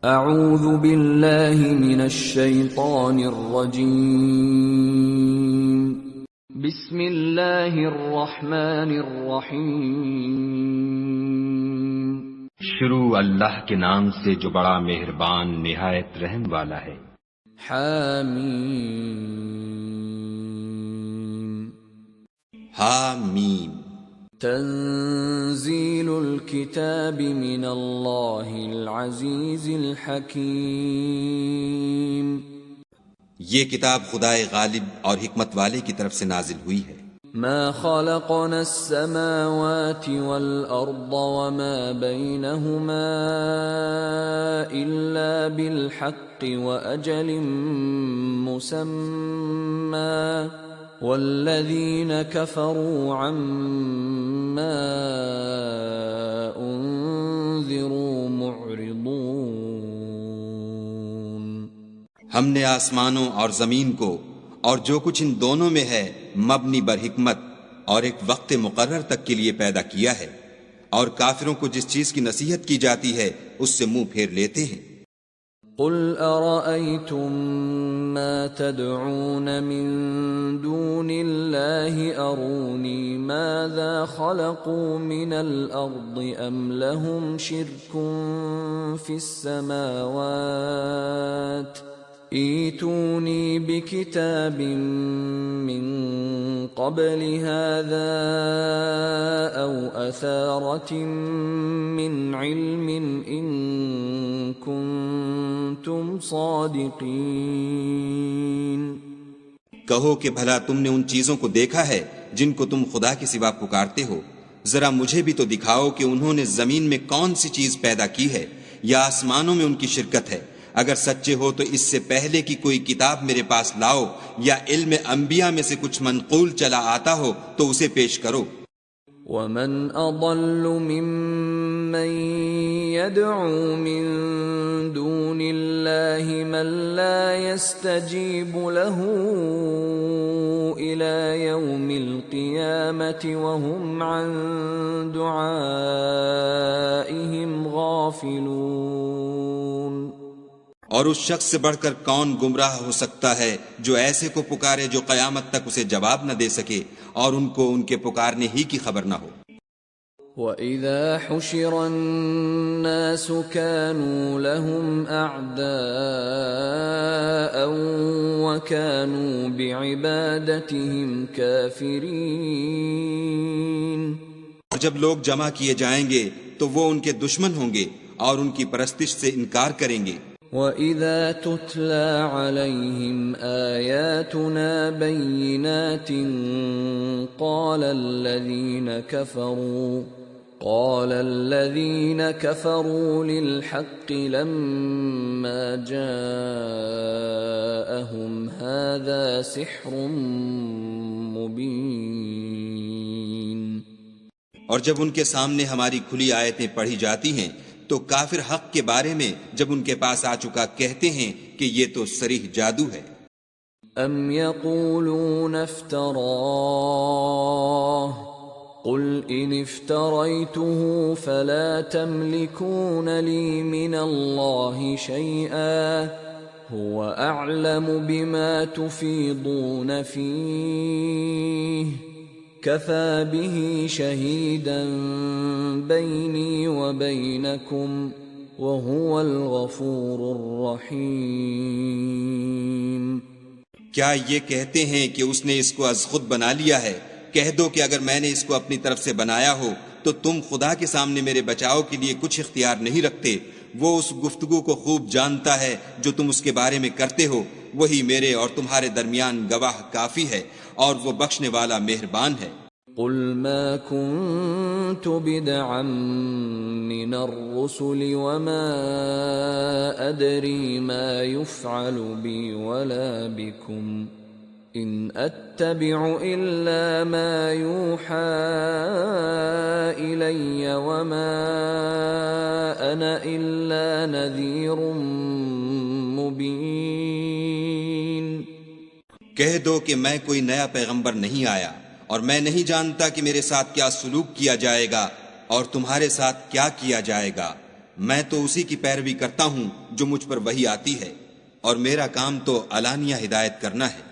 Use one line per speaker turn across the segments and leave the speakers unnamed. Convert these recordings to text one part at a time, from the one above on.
اعوذ باللہ من الشیطان الرجیم بسم اللہ الرحمن الرحیم
شروع اللہ کے نام سے جو بڑا مہربان نہایت رحم والا ہے۔
حامیم
حامیم
تنزیل الکتاب من اللہ العزیز الحکیم
یہ کتاب خدائے غالب اور حکمت والے کی طرف سے نازل ہوئی ہے۔
ما خلقنا السماوات والأرض وما بينهما إلا بالحق وأجل مسمى والذين كفروا عما أنذروا معرضون۔
ہم نے آسمانوں اور زمین کو اور جو کچھ ان دونوں میں ہے مبنی بر حکمت اور ایک وقت مقرر تک کے لیے پیدا کیا ہے، اور کافروں کو جس چیز کی نصیحت کی جاتی ہے اس سے منہ پھیر لیتے ہیں۔
قل ارأيتم ما تدعون من دون الله اروني ماذا خلقوا من الارض ام لهم شرك في السماوات ایتونی بکتاب من قبل هذا او اثارة من علم ان کنتم صادقین۔
کہو کہ بھلا تم نے ان چیزوں کو دیکھا ہے جن کو تم خدا کے سوا پکارتے ہو؟ ذرا مجھے بھی تو دکھاؤ کہ انہوں نے زمین میں کون سی چیز پیدا کی ہے یا آسمانوں میں ان کی شرکت ہے۔ اگر سچے ہو تو اس سے پہلے کی کوئی کتاب میرے پاس لاؤ، یا علم انبیاء میں سے کچھ منقول چلا آتا ہو تو اسے پیش کرو۔
ومن اضل ممن يدعو من دون الله من لا يستجيب له الى يوم القيامة وهم عن دعائهم غافلون۔
اور اس شخص سے بڑھ کر کون گمراہ ہو سکتا ہے جو ایسے کو پکارے جو قیامت تک اسے جواب نہ دے سکے اور ان کو ان کے پکارنے ہی کی خبر نہ ہو۔
وَإِذَا حُشِرَ النَّاسُ كَانُوا لَهُمْ أَعْدَاءً وَكَانُوا بِعِبَادَتِهِمْ كَافِرِينَ۔
اور جب لوگ جمع کیے جائیں گے تو وہ ان کے دشمن ہوں گے اور ان کی پرستش سے انکار کریں گے۔
وَإِذَا تُتْلَى عَلَيْهِمْ آيَاتُنَا بَيِّنَاتٍ قَالَ الَّذِينَ كَفَرُوا لِلْحَقِّ لَمَّا جَاءَهُمْ هَذَا سِحْرٌ مُبِينٌ۔
اور جب ان کے سامنے ہماری کھلی آیتیں پڑھی جاتی ہیں تو کافر حق کے بارے میں جب ان کے پاس آ چکا کہتے ہیں کہ یہ تو صریح جادو ہے۔
ام یقولون افتراہ قل ان افتریته فلا تملكون لي من الله شيئا هو اعلم بما تفيضون فيه كفى به شهيدا بيني وبينكم وهو الغفور الرحيم۔
کیا یہ کہتے ہیں کہ اس نے اس کو از خود بنا لیا ہے؟ کہہ دو کہ اگر میں نے اس کو اپنی طرف سے بنایا ہو تو تم خدا کے سامنے میرے بچاؤ کے لیے کچھ اختیار نہیں رکھتے۔ وہ اس گفتگو کو خوب جانتا ہے جو تم اس کے بارے میں کرتے ہو، وہی میرے اور تمہارے درمیان گواہ کافی ہے، اور وہ بخشنے والا مہربان ہے۔
قل ما كنت بدعا من الرسل وما أدري ما يفعل بي ولا بكم إن أتبع إلا ما يوحى إلي وما أنا إلا نذير مبين۔
کہہ دو کہ میں کوئی نیا پیغمبر نہیں آیا، اور میں نہیں جانتا کہ میرے ساتھ کیا سلوک کیا جائے گا اور تمہارے ساتھ کیا کیا جائے گا۔ میں تو اسی کی پیروی کرتا ہوں جو مجھ پر وحی آتی ہے، اور میرا کام تو علانیہ ہدایت کرنا ہے۔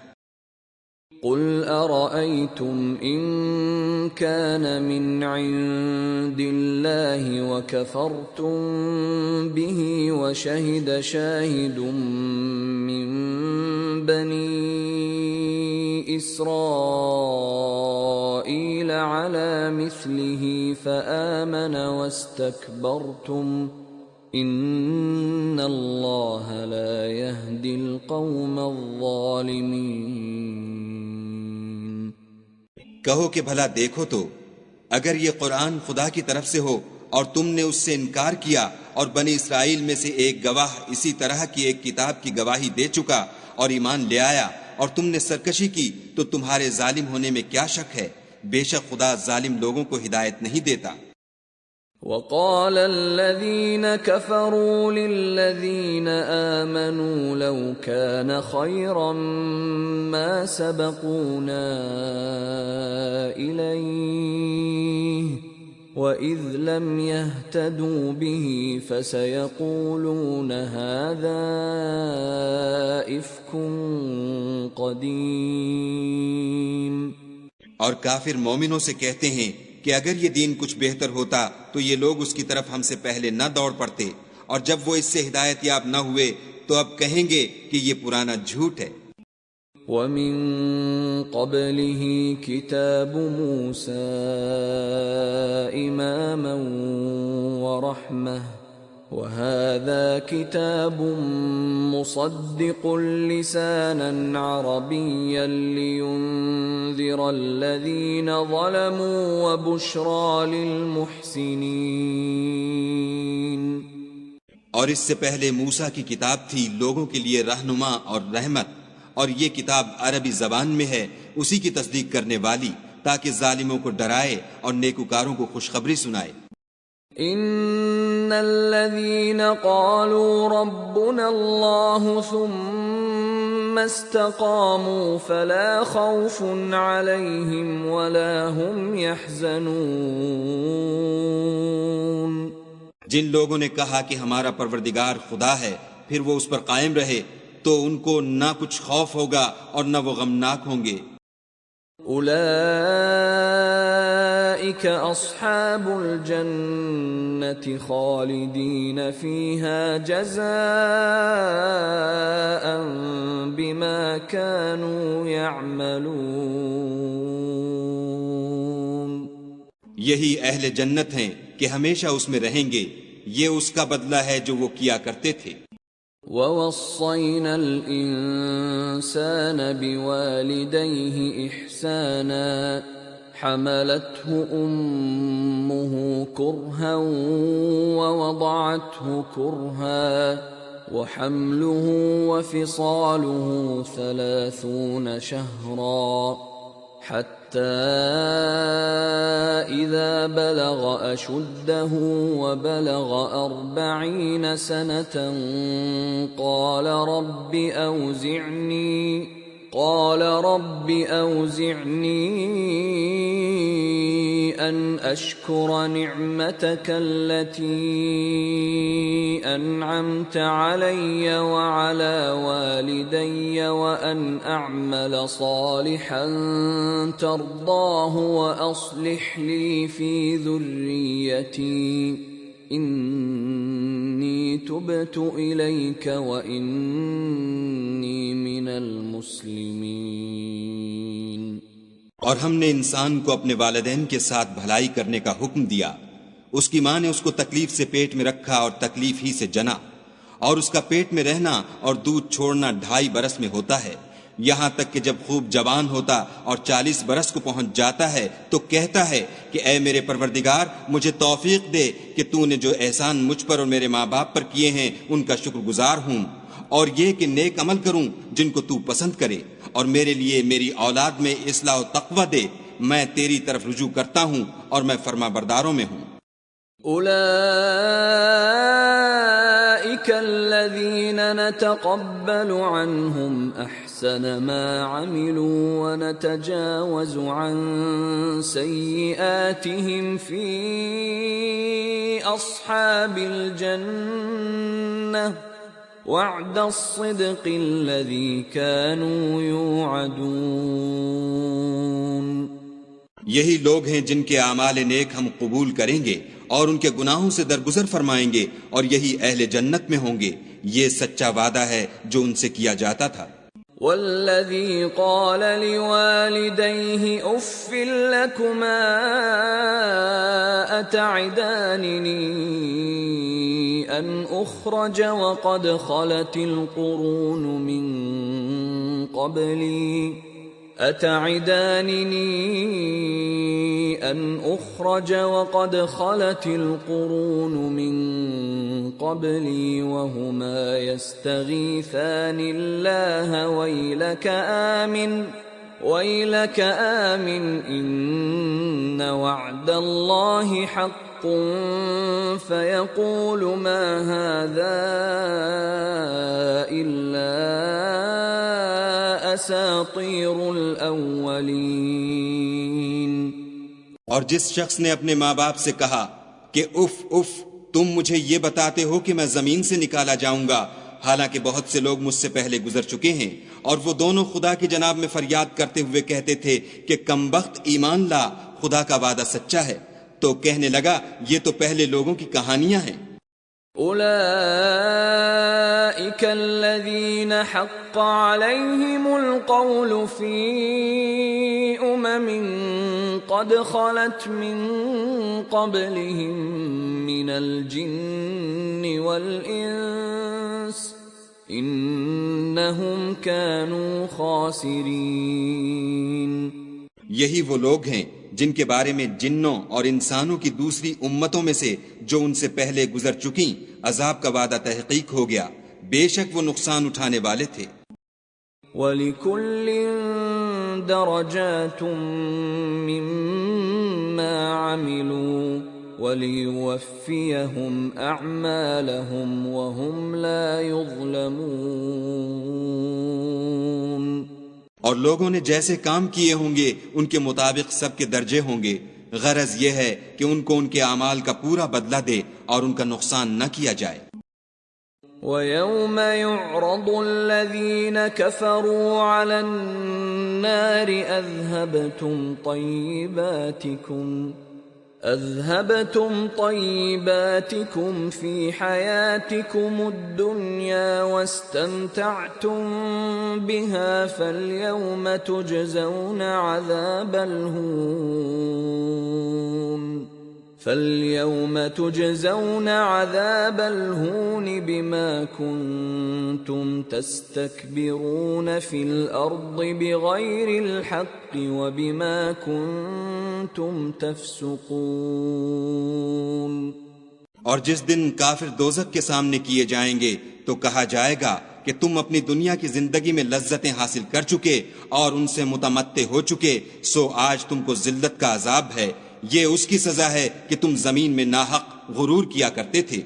قل أرأيتم إن كان من عند الله وكفرتم به وشهد شاهد من بني إسرائيل على مثله فآمن واستكبرتم إن الله لا يهدي القوم الظالمين۔
کہو کہ بھلا دیکھو تو، اگر یہ قرآن خدا کی طرف سے ہو اور تم نے اس سے انکار کیا، اور بنی اسرائیل میں سے ایک گواہ اسی طرح کی ایک کتاب کی گواہی دے چکا اور ایمان لے آیا، اور تم نے سرکشی کی، تو تمہارے ظالم ہونے میں کیا شک ہے؟ بے شک خدا ظالم لوگوں کو ہدایت نہیں دیتا۔
وقال الذين كفروا للذين آمنوا لو كان خيرا ما سبقونا إليه وإذ لم يهتدوا به فسيقولون هذا إفك قديم۔
اور کافر مومنوں سے کہتے ہیں کہ اگر یہ دین کچھ بہتر ہوتا تو یہ لوگ اس کی طرف ہم سے پہلے نہ دوڑ پڑتے، اور جب وہ اس سے ہدایت یاب نہ ہوئے تو اب کہیں گے کہ یہ پرانا جھوٹ ہے۔
وَمِن قَبْلِهِ كِتَابُ مُوسَىٰ إِمَامًا وَرَحْمَةً وَهَٰذَا كِتَابٌ مُصَدِّقٌ لِّسَانًا عَرَبِيًّا لِّيُنذِرَ الَّذِينَ ظَلَمُوا وَبُشْرَىٰ لِلْمُحْسِنِينَ۔
اور اس سے پہلے موسیٰ کی کتاب تھی لوگوں کے لیے رہنما اور رحمت، اور یہ کتاب عربی زبان میں ہے اسی کی تصدیق کرنے والی، تاکہ ظالموں کو ڈرائے اور نیکوکاروں کو خوشخبری سنائے۔
ان الذين قالوا ربنا الله ثم استقاموا فلا خوف عليهم ولا هم يحزنون۔
جن لوگوں نے کہا کہ ہمارا پروردگار خدا ہے، پھر وہ اس پر قائم رہے، تو ان کو نہ کچھ خوف ہوگا اور نہ وہ غمناک ہوں گے۔ اولئک اصحاب الجنة خالدین فیہا جزاء بما كانوا یعملون۔ یہی اہل جنت ہیں کہ ہمیشہ اس میں رہیں گے، یہ اس کا بدلہ ہے جو وہ کیا کرتے تھے۔
وَوَصَّيْنَا الْإِنسَانَ بِوَالِدَيْهِ إِحْسَانًا حَمَلَتْهُ أُمُّهُ كُرْهًا وَوَضَعَتْهُ كُرْهًا وَحَمْلُهُ وَفِصَالُهُ 30 شَهْرًا حَتَّى إِذَا بَلَغَ أَشُدَّهُ وَبَلَغَ 40 سَنَةً قَالَ رَبِّ أَوْزِعْنِي أَنْ أَشْكُرَ نِعْمَتَكَ الَّتِي أَنْعَمْتَ عَلَيَّ وَعَلَى وَالِدَيَّ وَأَنْ أَعْمَلَ صَالِحًا تَرْضَاهُ وَأَصْلِحْ لِي فِي ذُرِّيَّتِي إِنِّي تُبْتُ إِلَيْكَ وَإِنِّي مِنَ الْمُسْلِمِينَ۔
اور ہم نے انسان کو اپنے والدین کے ساتھ بھلائی کرنے کا حکم دیا۔ اس کی ماں نے اس کو تکلیف سے پیٹ میں رکھا اور تکلیف ہی سے جنا، اور اس کا پیٹ میں رہنا اور دودھ چھوڑنا 2.5 برس میں ہوتا ہے، یہاں تک کہ جب خوب جوان ہوتا اور 40 برس کو پہنچ جاتا ہے تو کہتا ہے کہ اے میرے پروردگار، مجھے توفیق دے کہ تو نے جو احسان مجھ پر اور میرے ماں باپ پر کیے ہیں ان کا شکر گزار ہوں، اور یہ کہ نیک عمل کروں جن کو تو پسند کرے، اور میرے لیے میری اولاد میں اصلاح و تقوی دے، میں تیری طرف رجوع کرتا ہوں اور میں فرما برداروں میں ہوں۔
اولئک الذین نتقبل عنہم احسن ما عملوا ونتجاوز عن سیئاتہم فی اصحاب الجنہ وعد الصدق الذي كانوا يوعدون.
یہی لوگ ہیں جن کے اعمال نیک ہم قبول کریں گے اور ان کے گناہوں سے درگزر فرمائیں گے، اور یہی اہل جنت میں ہوں گے. یہ سچا وعدہ ہے جو ان سے کیا جاتا تھا.
والذي قال لوالديه اف لكما اتعدانني ان اخرج وقد خلت القرون من قبلي وهما يستغيثان الله ويلك آمن إن وعد الله حق فيقول ما هذا إلا أساطير الأولين.
اور جس شخص نے اپنے ماں باپ سے کہا کہ اف اف، تم مجھے یہ بتاتے ہو کہ میں زمین سے نکالا جاؤں گا، حالانکہ بہت سے لوگ مجھ سے پہلے گزر چکے ہیں. اور وہ دونوں خدا کی جناب میں فریاد کرتے ہوئے کہتے تھے کہ کمبخت ایمان لا، خدا کا وعدہ سچا ہے. تو کہنے لگا یہ تو پہلے لوگوں کی کہانیاں ہیں.
اولئک الذین حق علیہم القول فی قد خلت من قبلهم من الجن والانس انہم كانوا خاسرین.
یہی وہ لوگ ہیں جن کے بارے میں جنوں اور انسانوں کی دوسری امتوں میں سے جو ان سے پہلے گزر چکیں عذاب کا وعدہ تحقیق ہو گیا، بے شک وہ نقصان اٹھانے والے تھے.
وَلِكُلٍّ دَرَجَاتٌ مِّمَّا عَمِلُوا وَلِيُوَفِّيَهُمْ أَعْمَالَهُمْ وَهُمْ لَا يُظْلَمُونَ.
اور لوگوں نے جیسے کام کیے ہوں گے ان کے مطابق سب کے درجے ہوں گے. غرض یہ ہے کہ ان کو ان کے اعمال کا پورا بدلہ دے اور ان کا نقصان نہ کیا جائے.
وَيَوْمَ يُعْرَضُ الَّذِينَ كَفَرُوا عَلَى النَّارِ أَذْهَبْتُمْ طَيِّبَاتِكُمْ فِي حَيَاتِكُمُ الدُّنْيَا وَاسْتَمْتَعْتُمْ بِهَا فَالْيَوْمَ تُجْزَوْنَ عَذَابَ الْهُونِ بِمَا كُنْتُمْ تَسْتَكْبِرُونَ فِي الْأَرْضِ بِغَيْرِ الْحَقِّ وَبِمَا كُنْتُمْ تَفْسُقُونَ.
اور جس دن کافر دوزخ کے سامنے کیے جائیں گے تو کہا جائے گا کہ تم اپنی دنیا کی زندگی میں لذتیں حاصل کر چکے اور ان سے متمتع ہو چکے، سو آج تم کو ذلت کا عذاب ہے. یہ اس کی سزا ہے کہ تم زمین میں ناحق غرور کیا کرتے تھے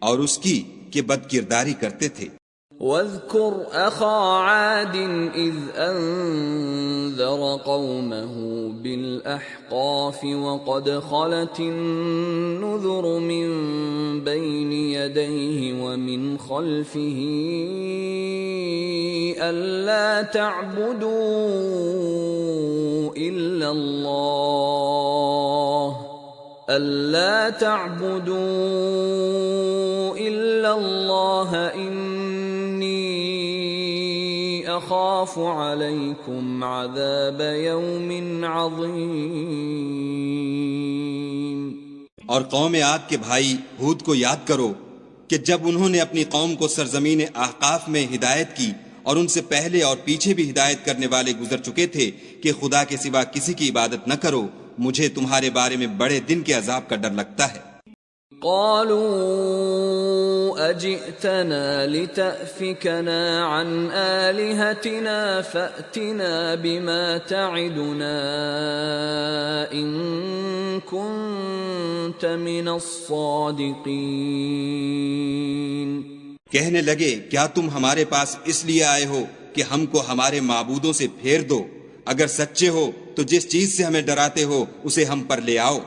اور اس کی کہ بد کرداری کرتے تھے.
وَاذْكُرْ أَخَا عَادٍ إِذْ أَنذَرَ قَوْمَهُ بِالْأَحْقَافِ وَقَدْ خَلَتِ النُّذُرُ مِنْ بَيْنِ يَدَيْهِ وَمِنْ خَلْفِهِ أَلَّا تَعْبُدُوا إِلَّا اللَّهَ إِنِّي أَخَافُ عَلَيْكُمْ عَذَابَ يَوْمٍ عَظِيمٍ.
اور قوم عاد کے بھائی ہود کو یاد کرو کہ جب انہوں نے اپنی قوم کو سرزمین احقاف میں ہدایت کی اور ان سے پہلے اور پیچھے بھی ہدایت کرنے والے گزر چکے تھے کہ خدا کے سوا کسی کی عبادت نہ کرو، مجھے تمہارے بارے میں بڑے دن کے عذاب کا ڈر لگتا ہے.
قالوا اجئتنا لتأفكنا عن آلهتنا فأتنا بما تعدنا إن كنت من الصادقين.
کہنے لگے کیا تم ہمارے پاس اس لیے آئے ہو کہ ہم کو ہمارے معبودوں سے پھیر دو؟ اگر سچے ہو تو جس چیز سے ہمیں ڈراتے ہو اسے ہم پر لے آؤ.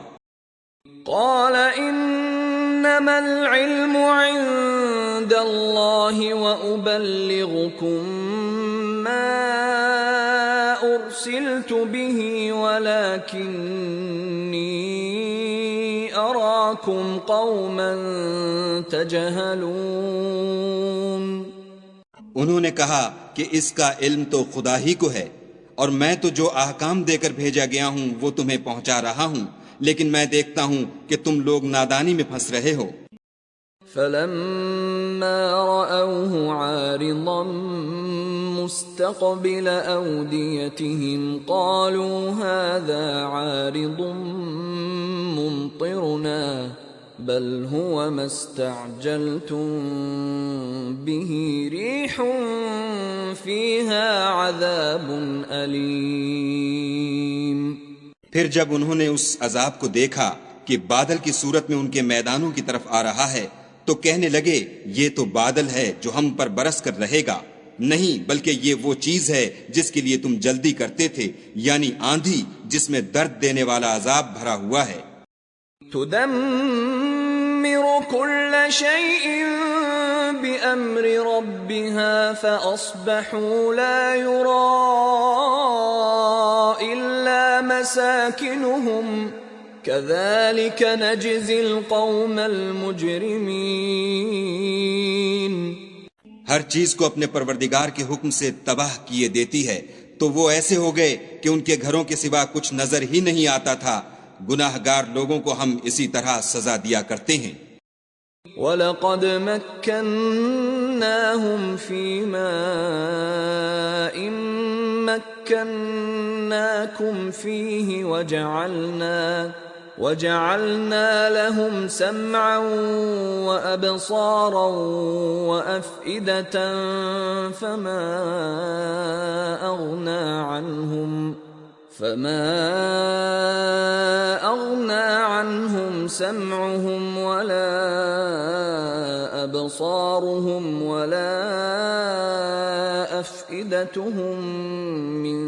قال انما العلم عند الله وابلغكم ما ارسلت به ولكني اراكم قوما تجهلون.
انہوں نے کہا کہ اس کا علم تو خدا ہی کو ہے، اور میں تو جو احکام دے کر بھیجا گیا ہوں وہ تمہیں پہنچا رہا ہوں، لیکن میں دیکھتا ہوں کہ تم لوگ نادانی میں پھنس رہے ہو.
فلما رأوه عارضا مستقبل أوديتهم قالوا هذا عارض ممطرنا بل هو ما استعجلتم به ريح فيها عذاب أليم.
پھر جب انہوں نے اس عذاب کو دیکھا کہ بادل کی صورت میں ان کے میدانوں کی طرف آ رہا ہے تو کہنے لگے یہ تو بادل ہے جو ہم پر برس کر رہے گا، نہیں بلکہ یہ وہ چیز ہے جس کے لیے تم جلدی کرتے تھے، یعنی آندھی جس میں درد دینے والا عذاب بھرا ہوا ہے.
تدمر كل شيء بأمر ربها فأصبحوا لا يرى إلا مساكنهم كذلك نجزي القوم المجرمين.
ہر چیز کو اپنے پروردگار کے حکم سے تباہ کیے دیتی ہے، تو وہ ایسے ہو گئے کہ ان کے گھروں کے سوا کچھ نظر ہی نہیں آتا تھا. گناہ گار لوگوں کو ہم اسی طرح سزا دیا کرتے ہیں.
وَلَقَدْ مَكَّنَّاهُمْ فِي مَاءٍ مَكَّنَّاكُمْ فِيهِ وَجَعَلْنَا لَهُمْ سَمْعًا وَأَبْصَارًا وَأَفْئِدَةً فَمَا أَغْنَى عَنْهُمْ سَمْعُهُمْ وَلَا أَبْصَارُهُمْ وَلَا أَفْئِدَتُهُمْ مِنْ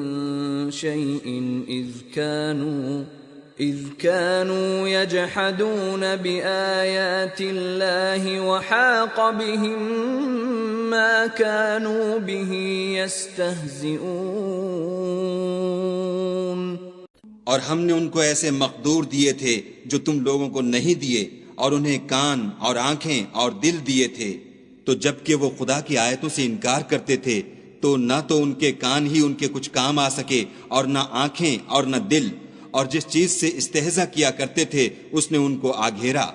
شَيْءٍ إِذْ كَانُوا يَجْحَدُونَ بِآيَاتِ اللَّهِ وَحَاقَ بِهِمْ مَا كَانُوا بِهِ يَسْتَهْزِئُونَ.
اور ہم نے ان کو ایسے مقدور دیے تھے جو تم لوگوں کو نہیں دیے، اور انہیں کان اور آنکھیں اور دل دیے تھے، تو جب کہ وہ خدا کی آیتوں سے انکار کرتے تھے تو نہ تو ان کے کان ہی ان کے کچھ کام آ سکے اور نہ آنکھیں اور نہ دل، اور جس چیز سے استہزا کیا کرتے تھے اس نے ان کو آ گھیرا.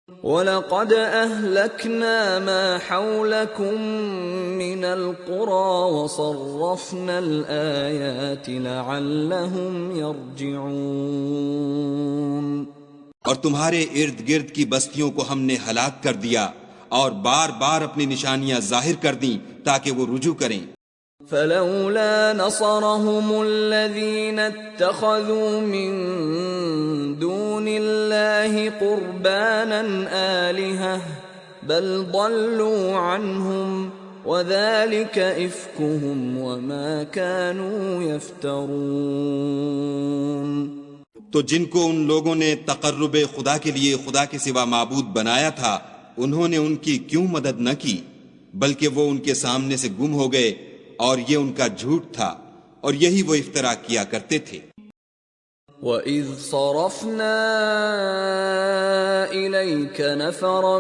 وَلَقَدْ أَهْلَكْنَا مَا حَوْلَكُمْ مِنَ الْقُرَى وَصَرَّفْنَا الْآيَاتِ لَعَلَّهُمْ يَرْجِعُونَ.
اور تمہارے ارد گرد کی بستیوں کو ہم نے ہلاک کر دیا اور بار بار اپنی نشانیاں ظاہر کر دیں تاکہ وہ رجوع کریں.
فلولا نصرهم الذين اتخذوا من دون الله قربانا آلهة بل ضلوا عنهم وذلك إفكهم وما كانوا يفترون.
تو جن کو ان لوگوں نے تقرب خدا کے لیے خدا کے سوا معبود بنایا تھا انہوں نے ان کی کیوں مدد نہ کی، بلکہ وہ ان کے سامنے سے گم ہو گئے، اور یہ ان کا جھوٹ تھا اور یہی وہ افترا کیا کرتے تھے.
وَإِذْ صَرَفْنَا إِلَيْكَ نَفَرًا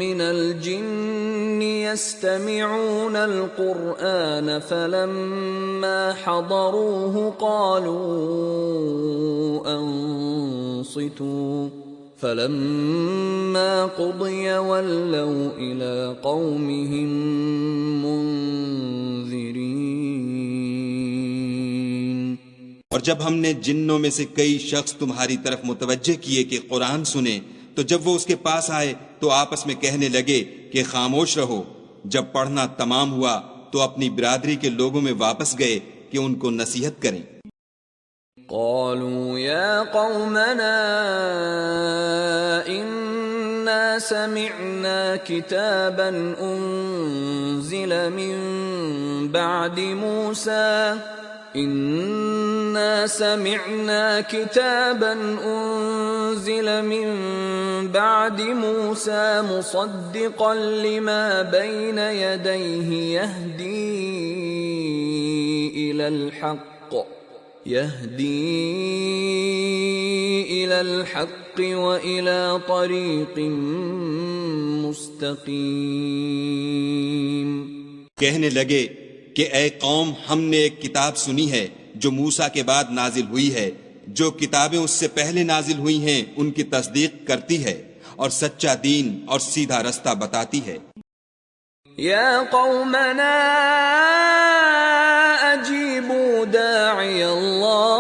مِّنَ الْجِنِّ يَسْتَمِعُونَ الْقُرْآنَ فَلَمَّا حَضَرُوهُ قَالُوا أَنصِتُوا فَلَمَّا قُضِيَ وَلَّوْا إِلَىٰ قَوْمِهِمْ مُنذِرِينَ.
اور جب ہم نے جنوں میں سے کئی شخص تمہاری طرف متوجہ کیے کہ قرآن سنیں تو جب وہ اس کے پاس آئے تو آپس میں کہنے لگے کہ خاموش رہو. جب پڑھنا تمام ہوا تو اپنی برادری کے لوگوں میں واپس گئے کہ ان کو نصیحت کریں.
قالوا يا قومنا إنا سمعنا كتابا أنزل من بعد موسى إنا سمعنا كتابا أنزل من بعد موسى مصدقا لما بين يديه يهدي إلى الحق وإلى طريق مستقيم.
کہنے لگے کہ اے قوم، ہم نے ایک کتاب سنی ہے جو موسیٰ کے بعد نازل ہوئی ہے، جو کتابیں اس سے پہلے نازل ہوئی ہیں ان کی تصدیق کرتی ہے اور سچا دین اور سیدھا رستہ بتاتی ہے.
یا قومنا اجیبوا داعی اللہ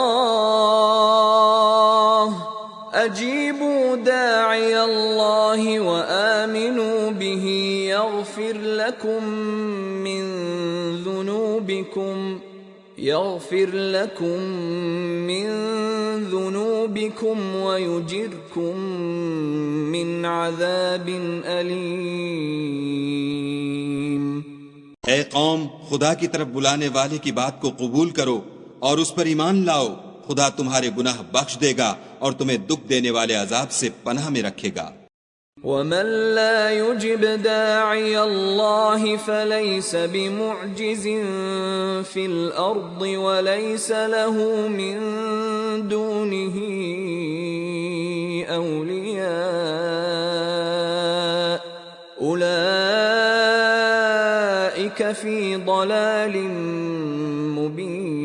وآمنوا به يغفر لكم من ذنوبكم ويجركم من عذاب أليم.
اے قوم، خدا کی طرف بلانے والے کی بات کو قبول کرو اور اس پر ایمان لاؤ، خدا تمہارے گناہ بخش دے گا اور تمہیں دکھ دینے والے عذاب سے پناہ میں رکھے گا.
ومن لا يجب داعي الله فليس بمعجز في الأرض وليس له من دونه أولياء أولئك في ضلال مبين.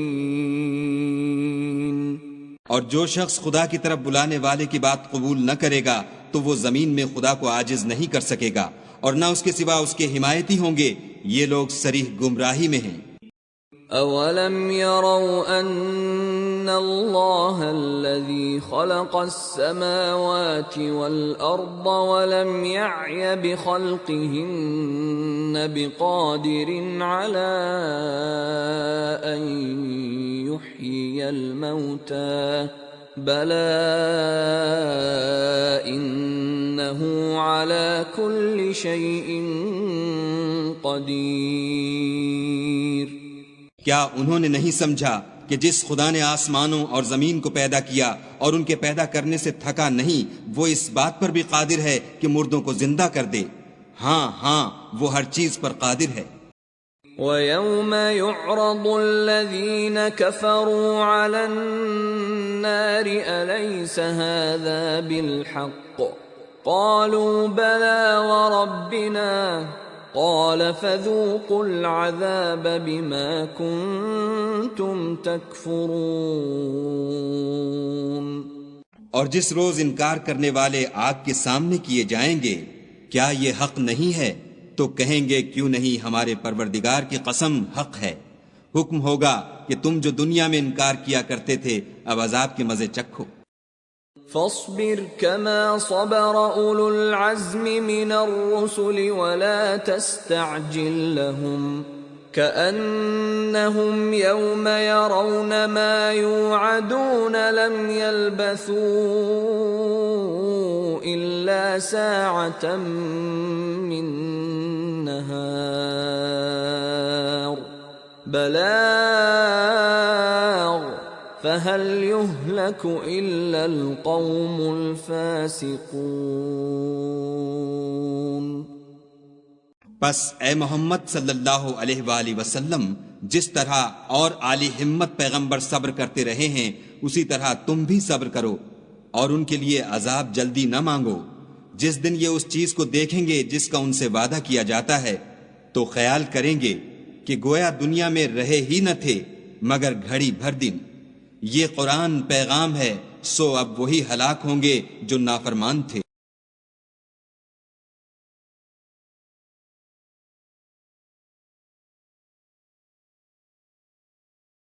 اور جو شخص خدا کی طرف بلانے والے کی بات قبول نہ کرے گا تو وہ زمین میں خدا کو عاجز نہیں کر سکے گا اور نہ اس کے سوا اس کے حمایتی ہوں گے. یہ لوگ صریح گمراہی میں ہیں.
اولم يروا ان اللہ الذي خلق السماوات والارض ولم يعي بخلقهن بقادر على ان يحيي الموتى بلى انه على كل شيء قدیر.
کیا انہوں نے نہیں سمجھا کہ جس خدا نے آسمانوں اور زمین کو پیدا کیا اور ان کے پیدا کرنے سے تھکا نہیں، وہ اس بات پر بھی قادر ہے کہ مردوں کو زندہ کر دے؟ ہاں وہ ہر چیز پر قادر ہے.
وَيَوْمَ يُعْرَضُ الَّذِينَ كَفَرُوا عَلَى النَّارِ أَلَيْسَ هَذَا بِالْحَقِّ قَالُوا بَلَى وَرَبِّنَا قَالَ فَذُوقُوا الْعَذَابَ بِمَا كُنتُمْ تَكْفُرُونَ.
اور جس روز انکار کرنے والے آگ کے سامنے کیے جائیں گے، کیا یہ حق نہیں ہے؟ تو کہیں گے کیوں نہیں، ہمارے پروردگار کی قسم حق ہے. حکم ہوگا کہ تم جو دنیا میں انکار کیا کرتے تھے اب عذاب کے مزے چکھو.
فاصبر كما صبر أولو العزم من الرسل ولا تستعجل لهم كأنهم يوم يرون ما يوعدون لم يلبثوا إلا ساعة من نهار بلاغ فَهَلْ يُهْلَكُ إِلَّا الْقَوْمُ الْفَاسِقُونَ.
پس اے محمد صلی اللہ علیہ وآلہ وسلم، جس طرح اور عالی ہمت پیغمبر صبر کرتے رہے ہیں اسی طرح تم بھی صبر کرو اور ان کے لیے عذاب جلدی نہ مانگو. جس دن یہ اس چیز کو دیکھیں گے جس کا ان سے وعدہ کیا جاتا ہے تو خیال کریں گے کہ گویا دنیا میں رہے ہی نہ تھے مگر گھڑی بھر دن. یہ قرآن پیغام ہے، سو اب وہی ہلاک ہوں گے جو نافرمان تھے.